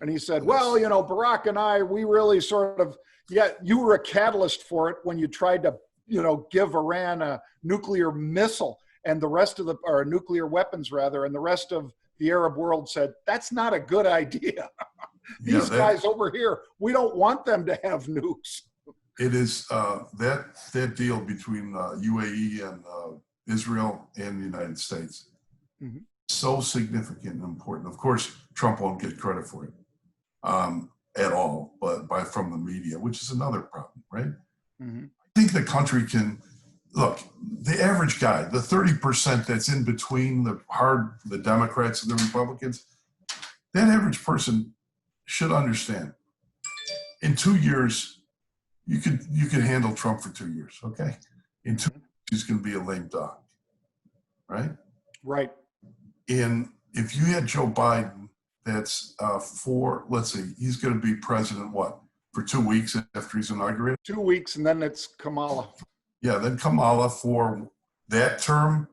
And he said, well, you know, Barack and I, we really sort of, yeah, you were a catalyst for it when you tried to, you know, give Iran a nuclear missile and the rest of the, or nuclear weapons rather, and the rest of the Arab world said, that's not a good idea. These guys over here, we don't want them to have nukes. It is that deal between UAE and Israel and the United States, mm-hmm. so significant and important. Of course, Trump won't get credit for it at all, but from the media, which is another problem, right? Mm-hmm. I think the country can, look, the average guy, the 30% that's in between the Democrats and the Republicans, that average person should understand. In 2 years, you could handle Trump for 2 years, okay? In 2 years, he's going to be a lame dog, right? Right. And if you had Joe Biden, that's let's see, he's going to be president, what, for 2 weeks after he's inaugurated? 2 weeks, and then it's Kamala. Yeah, then Kamala for that term,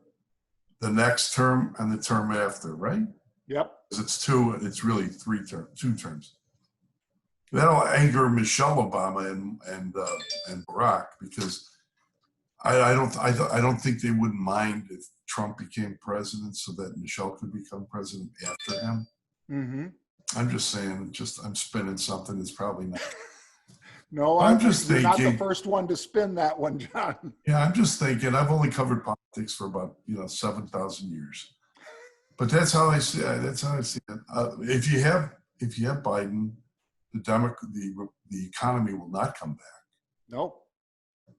the next term, and the term after, right? Yep. It's really 2 terms. That'll anger Michelle Obama and Barack, because I don't think they wouldn't mind if Trump became president so that Michelle could become president after him. Mm-hmm. I'm just saying, I'm spinning something that's probably not. No, I'm just you're thinking. not the first one to spin that one, John. Yeah, I'm just thinking. I've only covered politics for about 7,000 years, but that's how I see it. That's how I see it. If you have Biden, the economy will not come back. Nope.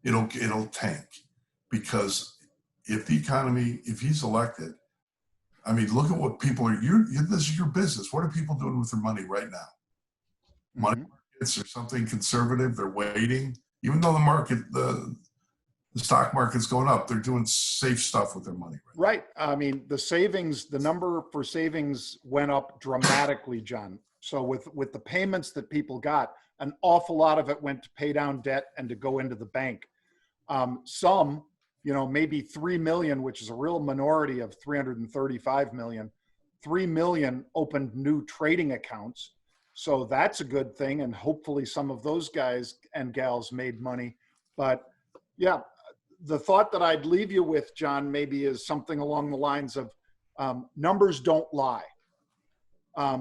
It'll tank, because if he's elected, I mean, look at what people are. This is your business. What are people doing with their money right now? Money markets or something conservative. They're waiting, even though the stock market's going up. They're doing safe stuff with their money. Right. I mean, the number for savings went up dramatically, John. So with the payments that people got, an awful lot of it went to pay down debt and to go into the bank. Some, maybe 3 million, which is a real minority of 335 million, 3 million opened new trading accounts. So that's a good thing. And hopefully some of those guys and gals made money. But yeah, the thought that I'd leave you with, John, maybe is something along the lines of numbers don't lie.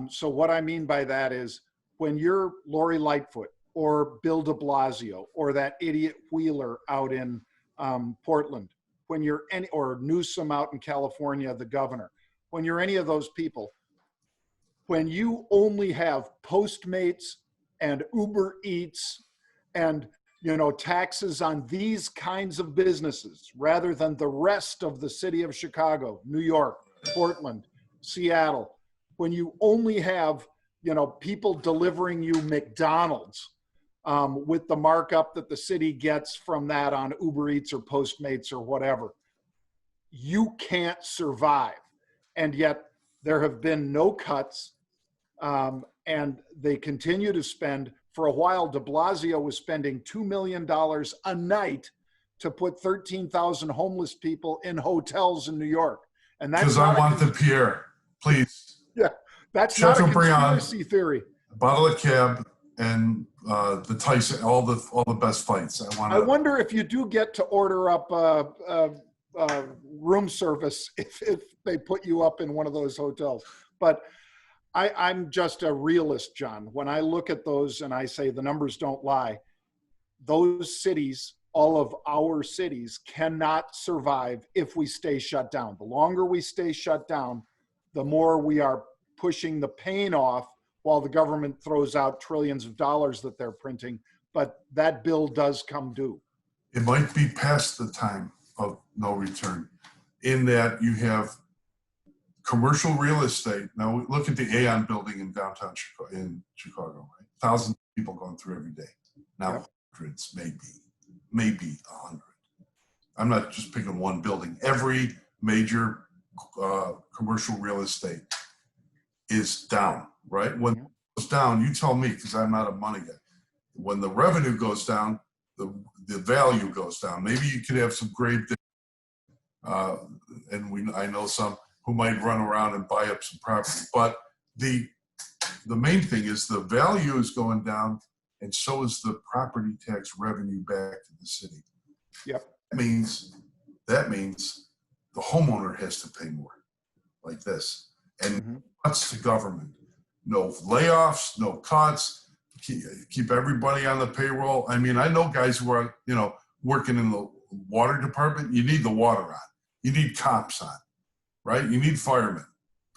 So what I mean by that is when you're Lori Lightfoot or Bill de Blasio or that idiot Wheeler out in Portland, when you're any, or Newsom out in California, the governor, when you're any of those people, when you only have Postmates and Uber Eats and, you know, taxes on these kinds of businesses rather than the rest of the city of Chicago, New York, Portland, Seattle, when you only have, you know, people delivering you McDonald's with the markup that the city gets from that on Uber Eats or Postmates or whatever, you can't survive. And yet there have been no cuts, and they continue to spend. For a while, de Blasio was spending $2 million a night to put 13,000 homeless people in hotels in New York. And that's because I want the Pierre, please. Yeah, that's Chef not a Briand, conspiracy theory. bottle of cab, and the Tyson, all the best fights. I wonder if you do get to order up room service if they put you up in one of those hotels. But I'm just a realist, John. When I look at those and I say the numbers don't lie, those cities, all of our cities, cannot survive if we stay shut down. The longer we stay shut down, the more we are pushing the pain off while the government throws out trillions of dollars that they're printing. But that bill does come due. It might be past the time of no return in that you have commercial real estate. Now look at the Aon building in downtown Chicago, right? Thousands of people going through every day. Now Yep. Hundreds, maybe 100. I'm not just picking one building. Every major commercial real estate is down, right? When it goes down, you tell me, because I'm not a money guy. When the revenue goes down, the value goes down. Maybe you could have some great, and I know some who might run around and buy up some property. But the main thing is the value is going down, and so is the property tax revenue back to the city. Yep. That means the homeowner has to pay more, like this. And cuts to government. No layoffs, no cuts. Keep everybody on the payroll. I mean, I know guys who are, you know, working in the water department. You need the water on. You need cops on, right? You need firemen,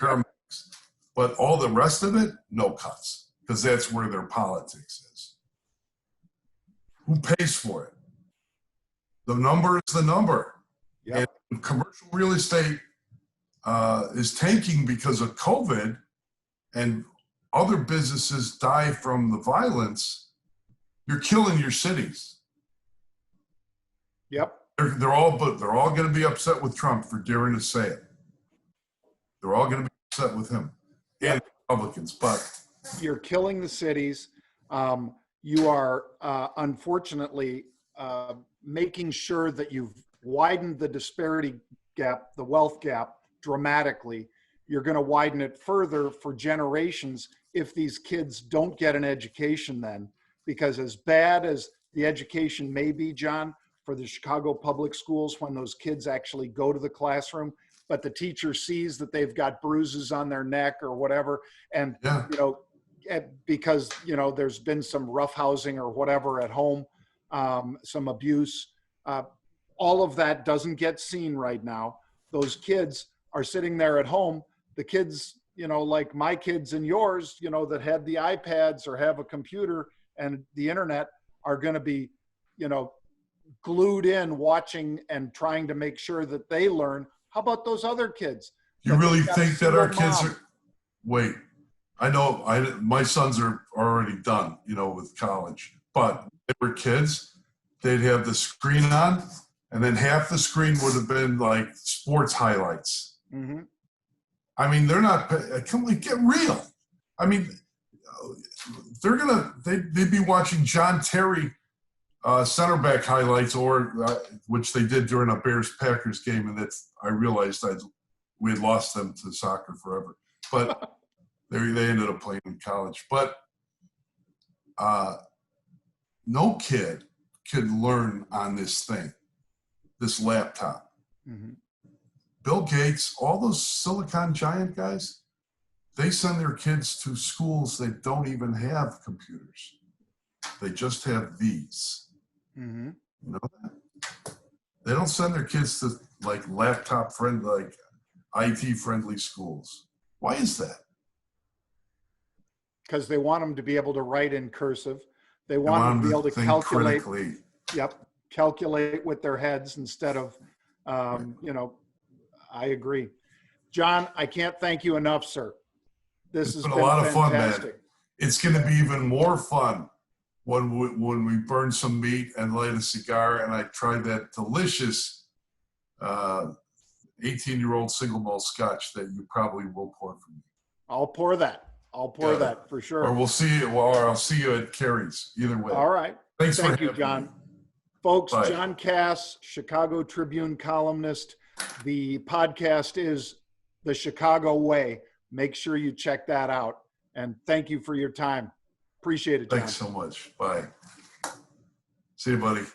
paramedics. But all the rest of it, no cuts, because that's where their politics is. Who pays for it? The number is the number. Yep. And commercial real estate is tanking because of COVID, and other businesses die from the violence. You're killing your cities. Yep. They're all going to be upset with Trump for daring to say it. They're all going to be upset with him and Republicans. But you're killing the cities. You are unfortunately making sure that you've widened the disparity gap, the wealth gap, dramatically. You're going to widen it further for generations if these kids don't get an education then, because as bad as the education may be, John, for the Chicago public schools, when those kids actually go to the classroom, but the teacher sees that they've got bruises on their neck or whatever, and you know, because, you know, there's been some roughhousing or whatever at home, some abuse, all of that doesn't get seen right now. Those kids are sitting there at home. The kids, you know, like my kids and yours, you know, that had the iPads or have a computer and the internet, are going to be, you know, glued in watching and trying to make sure that they learn. How about those other kids? You really think that our kids are, wait, I know my sons are already done, you know, with college, but they were kids, they'd have the screen on, and then half the screen would have been like sports highlights. Mm-hmm. I mean, they're not, get real. I mean, they'd be watching John Terry center back highlights, or which they did during a Bears-Packers game, and I realized we had lost them to soccer forever. But they ended up playing in college. But no kid could learn on this thing. this laptop. Mm-hmm. Bill Gates, all those Silicon Giant guys, they send their kids to schools that don't even have computers. They just have these. Mm-hmm. You know that? They don't send their kids to like laptop friendly, like IT friendly schools. Why is that? Because they want them to be able to write in cursive. They They want them want to be them able to to think calculate. critically. Yep, calculate with their heads instead of, you know. I agree, John. I can't thank you enough, sir. This It's has been a been lot of fun, man. fantastic. It's going to be even more fun when we burn some meat and light a cigar, and I try that delicious 18-year-old single malt scotch that you probably will pour for me. I'll pour that. I'll pour that for sure. Or we'll see you, or I'll see you at Carrie's. Either way. All right. Thanks Thank for you, having John. me. Folks, Bye. John Kass, Chicago Tribune columnist. The podcast is The Chicago Way. Make sure you check that out. And thank you for your time. Appreciate it, John. Thanks so much. Bye. See you, buddy.